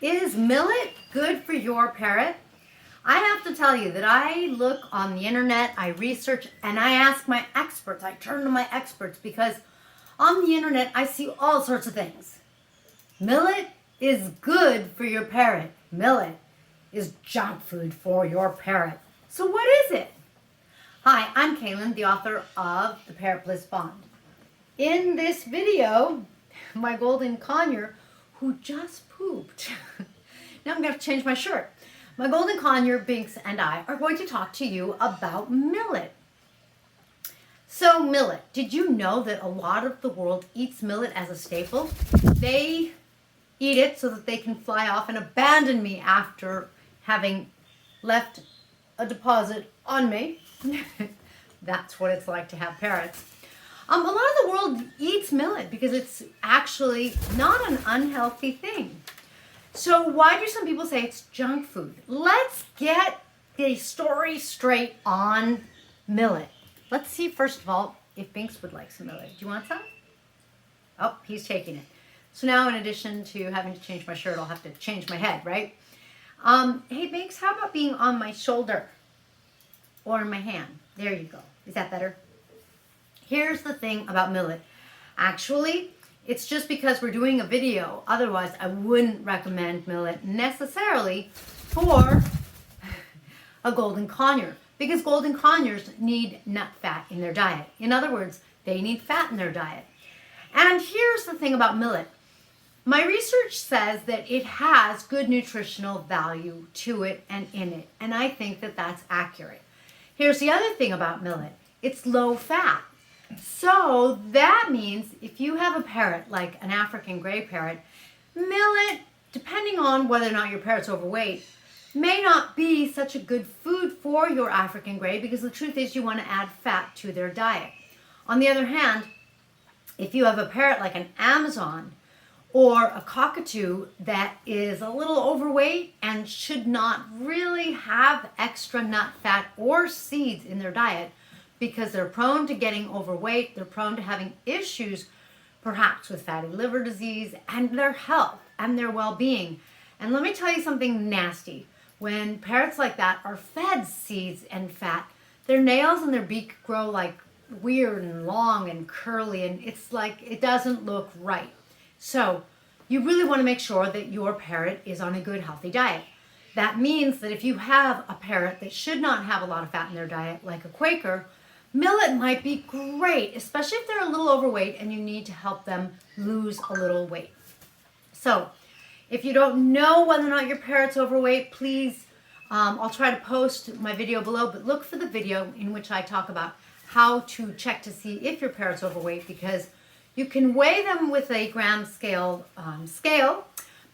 Is millet good for your parrot? I have to tell you that I look on the internet, I research, and I ask my experts. I turn to my experts because on the internet I see all sorts of things. Millet is good for your parrot. Millet is junk food for your parrot. So what is it? Hi, I'm Kaylin, the author of the Parrot Bliss Bond. In this video, my golden conure, who just pooped. Now I'm going to change my shirt. My golden conure, Binks, and I are going to talk to you about millet. So millet, did you know that a lot of the world eats millet as a staple? They eat it so that they can fly off and abandon me after having left a deposit on me. That's what it's like to have parrots. A lot of the world eats millet because it's actually not an unhealthy thing. So why do some people say it's junk food? Let's get the story straight on millet. Let's see, first of all, if Binks would like some millet. Do you want some? Oh, he's taking it. So now, in addition to having to change my shirt, I'll have to change my head, right? Hey, Binks, how about being on my shoulder or in my hand? There you go. Is that better? Here's the thing about millet. Actually, it's just because we're doing a video. Otherwise, I wouldn't recommend millet necessarily for a golden conure, because golden conures need nut fat in their diet. In other words, they need fat in their diet. And here's the thing about millet. My research says that it has good nutritional value to it and in it, and I think that that's accurate. Here's the other thing about millet. It's low fat. So that means if you have a parrot, like an African gray parrot, millet, depending on whether or not your parrot's overweight, may not be such a good food for your African gray, because the truth is you want to add fat to their diet. On the other hand, if you have a parrot like an Amazon or a cockatoo that is a little overweight and should not really have extra nut fat or seeds in their diet, because they're prone to getting overweight, they're prone to having issues perhaps with fatty liver disease and their health and their well-being. And let me tell you something nasty. When parrots like that are fed seeds and fat, their nails and their beak grow like weird and long and curly, and it's like it doesn't look right. So you really want to make sure that your parrot is on a good, healthy diet. That means that if you have a parrot that should not have a lot of fat in their diet, like a Quaker, millet might be great, especially if they're a little overweight and you need to help them lose a little weight. So if you don't know whether or not your parrot's overweight, please, I'll try to post my video below, but look for the video in which I talk about how to check to see if your parrot's overweight, because you can weigh them with a gram scale,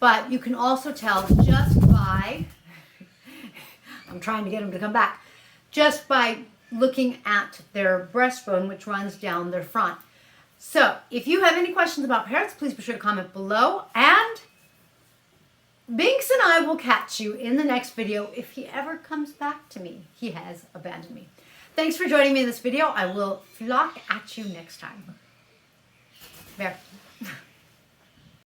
but you can also tell just by, I'm trying to get them to come back, just by looking at their breastbone, which runs down their front. So if you have any questions about parrots, please be sure to comment below, and Binks and I will catch you in the next video if he ever comes back to me. He has abandoned me. Thanks for joining me in this video. I will flock at you next time. There.